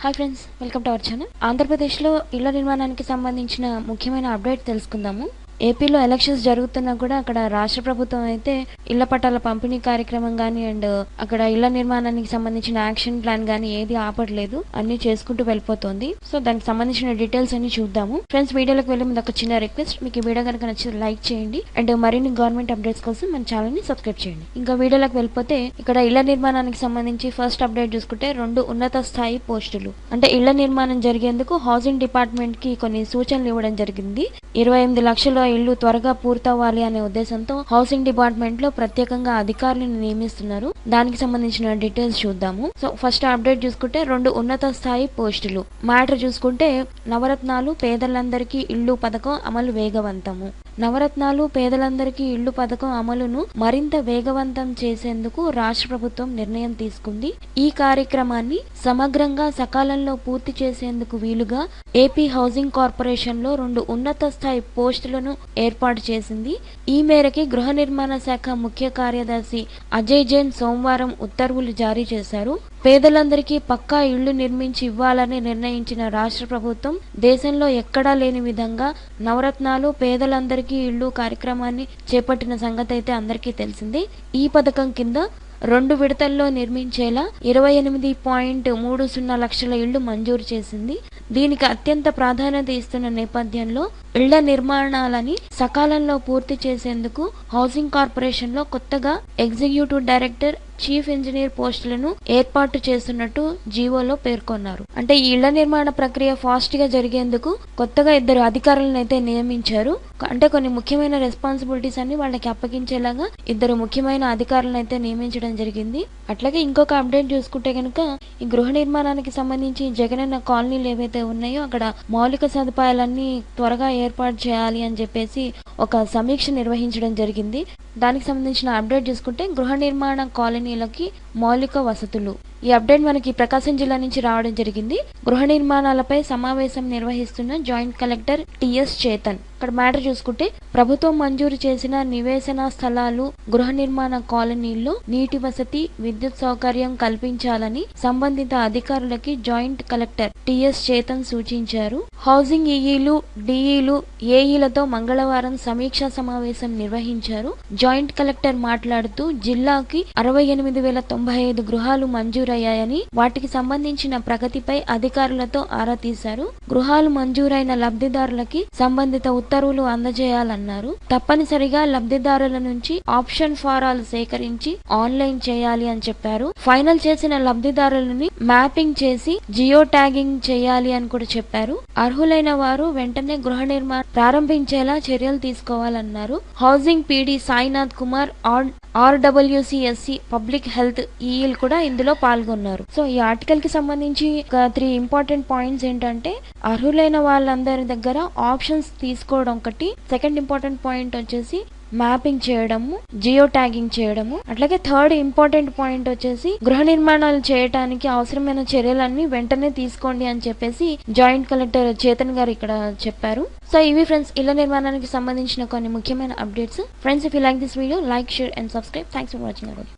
Hi friends, welcome to our channel. ఆంధ్రప్రదేశ్లో ఇళ్ల నిర్మాణానికి సంబంధించిన ముఖ్యమైన అప్డేట్ తెలుసుకుందాము. ఏపీలో ఎలక్షన్స్ జరుగుతున్నా కూడా అక్కడ రాష్ట్ర ప్రభుత్వం అయితే ఇళ్ల పట్టాల పంపిణీ కార్యక్రమం కానీ అండ్ అక్కడ ఇళ్ల నిర్మాణానికి సంబంధించిన యాక్షన్ ప్లాన్ కానీ ఏది ఆపట్లేదు, అన్ని చేసుకుంటూ వెళ్ళిపోతుంది. సో దానికి సంబంధించిన డీటెయిల్స్ అన్ని చూద్దాము. ఫ్రెండ్స్, వీడియోలోకి వెళ్ళే ముందు ఒక చిన్న రిక్వెస్ట్, మీకు ఈ వీడియో కనుక నచ్చితే లైక్ చేయండి అండ్ మరిన్ని గవర్నమెంట్ అప్డేట్స్ కోసం మన ఛానల్ ని సబ్స్క్రైబ్ చేయండి. ఇంకా వీడియోలోకి వెళ్ళిపోతే ఇక్కడ ఇళ్ల నిర్మాణానికి సంబంధించి ఫస్ట్ అప్డేట్ చూసుకుంటే 2 ఉన్నత స్థాయి పోస్టులు, అంటే ఇళ్ల నిర్మాణం జరిగేందుకు హౌసింగ్ డిపార్ట్మెంట్ కి కొన్ని సూచనలు ఇవ్వడం జరిగింది. 28 లక్షల ఇళ్లు త్వరగా పూర్తవ్వాలి అనే ఉద్దేశంతో హౌసింగ్ డిపార్ట్మెంట్ లో ప్రత్యేకంగా అధికారులను నియమిస్తున్నారు. దానికి సంబంధించిన డీటెయిల్స్ చూద్దాము. సో ఫస్ట్ అప్డేట్ చూసుకుంటే 2 ఉన్నత స్థాయి పోస్టులు మ్యాటర్ చూసుకుంటే నవరత్నాలు పేదలందరికీ ఇళ్లు పథకం అమలు వేగవంతము. నవరత్నాలు పేదలందరికీ ఇళ్లు పథకం అమలును మరింత వేగవంతం చేసేందుకు రాష్ట్ర ప్రభుత్వం నిర్ణయం తీసుకుంది. ఈ కార్యక్రమాన్ని సమగ్రంగా సకాలంలో పూర్తి చేసేందుకు వీలుగా ఏపీ హౌసింగ్ కార్పొరేషన్ లో 2 ఉన్నత స్థాయి పోస్టులను ఏర్పాటు చేసింది. ఈ మేరకి గృహ నిర్మాణ శాఖ ముఖ్య కార్యదర్శి అజయ్ జైన్ సోమవారం ఉత్తర్వులు జారీ చేశారు. పేదలందరికీ పక్కా ఇళ్లు నిర్మించి ఇవ్వాలని నిర్ణయించిన రాష్ట్ర ప్రభుత్వం దేశంలో ఎక్కడా లేని విధంగా నవరత్నాలు పేదలందరికీ ఇళ్లు కార్యక్రమాన్ని చేపట్టిన సంగతి అయితే అందరికీ తెలిసిందే. ఈ పథకం కింద 2 విడతల్లో నిర్మించేలా 28.30 లక్షల ఇళ్లు మంజూరు చేసింది. దీనికి అత్యంత ప్రాధాన్యత ఇస్తున్న నేపథ్యంలో ఇళ్ల నిర్మాణాలని సకాలంలో పూర్తి చేసేందుకు హౌసింగ్ కార్పొరేషన్ లో కొత్తగా ఎగ్జిక్యూటివ్ డైరెక్టర్, చీఫ్ ఇంజనీర్ పోస్టులను ఏర్పాటు చేస్తున్నట్టు జీవోలో పేర్కొన్నారు. అంటే ఈ ఇళ్ల నిర్మాణ ప్రక్రియ ఫాస్ట్ గా జరిగేందుకు కొత్తగా 2 అధికారులను అయితే నియమించారు. అంటే కొన్ని ముఖ్యమైన రెస్పాన్సిబిలిటీస్ అన్ని వాళ్ళకి అప్పగించేలాగా 2 ముఖ్యమైన అధికారులను అయితే నియమించడం జరిగింది. అట్లాగే ఇంకొక అప్డేట్ చూసుకుంటే కనుక ఈ గృహ నిర్మాణానికి సంబంధించి జగనన్న కాలనీలు ఏవైతే ఉన్నాయో అక్కడ మౌలిక సదుపాయాలన్నీ త్వరగా ఏర్పాటు చేయాలి అని చెప్పేసి ఒక సమీక్ష నిర్వహించడం జరిగింది. దానికి సంబంధించిన అప్డేట్ చూసుకుంటే గృహ నిర్మాణ కాలనీలకి మౌలిక వసతులు, ఈ అప్డేట్ మనకి ప్రకాశం జిల్లా నుంచి రావడం జరిగింది. గృహ నిర్మాణాలపై సమావేశం నిర్వహిస్తున్న జాయింట్ కలెక్టర్ టిఎస్ చేతన్. ఇక్కడ మ్యాటర్ చూసుకుంటే ప్రభుత్వం మంజూరు చేసిన నివేశన స్థలాలు, గృహ నిర్మాణ కాలనీల్లో నీటి వసతి, విద్యుత్ సౌకర్యం కల్పించాలని సంబంధిత అధికారులకి జాయింట్ కలెక్టర్ టిఎస్ చేతన్ సూచించారు. హౌసింగ్ ఈఈలు, డిఈలు, ఏఈలతో మంగళవారం సమీక్షా సమావేశం నిర్వహించారు. జాయింట్ కలెక్టర్ మాట్లాడుతూ జిల్లాకి 68,095 గృహాలు మంజూరయ్యాయని, వాటికి సంబంధించిన ప్రగతిపై అధికారులతో ఆరా తీశారు. గృహాలు మంజూరైన లబ్ధిదారులకి సంబంధిత ఉత్తర్వులు అందజేయాలన్నారు. తప్పనిసరిగా లబ్ధిదారుల నుంచి ఆప్షన్ ఫారాలు సేకరించి ఆన్లైన్ చేయాలి అని చెప్పారు. ఫైనల్ చేసిన లబ్ధిదారులని మ్యాపింగ్ చేసి జియో ట్యాగింగ్ చేయాలి అని కూడా చెప్పారు. అర్హులైన వారు వెంటనే గృహ నిర్మాణం ప్రారంభించేలా చర్యలు తీసుకోవాలన్నారు. హౌసింగ్ పీడీ సాయినాథ్ కుమార్, ఆర్డబ్ల్యూసిఎస్సి పబ్లిక్ హెల్త్ ఈఈలు కూడా ఇందులో పాల్గొన్నారు. సో ఈ ఆర్టికల్ కి సంబంధించి 3 ఇంపార్టెంట్ పాయింట్స్ ఏంటంటే అర్హులైన వాళ్ళందరి దగ్గర ఆప్షన్స్ తీసుకోవడం ఒకటి, సెకండ్ ఇంపార్టెంట్ పాయింట్ వచ్చేసి మ్యాపింగ్ చేయడము, జియో ట్యాగింగ్ చేయడము, అట్లాగే థర్డ్ ఇంపార్టెంట్ పాయింట్ వచ్చేసి గృహ నిర్మాణాలు చేయడానికి అవసరమైన చర్యలన్నీ వెంటనే తీసుకోండి అని చెప్పేసి జాయింట్ కలెక్టర్ చేతన్ గారు ఇక్కడ చెప్పారు. సో ఇవి ఫ్రెండ్స్ ఇళ్ల నిర్మాణానికి సంబంధించిన కొన్ని ముఖ్యమైన updates. Friends, if you like this video, like, share and subscribe. Thanks for watching.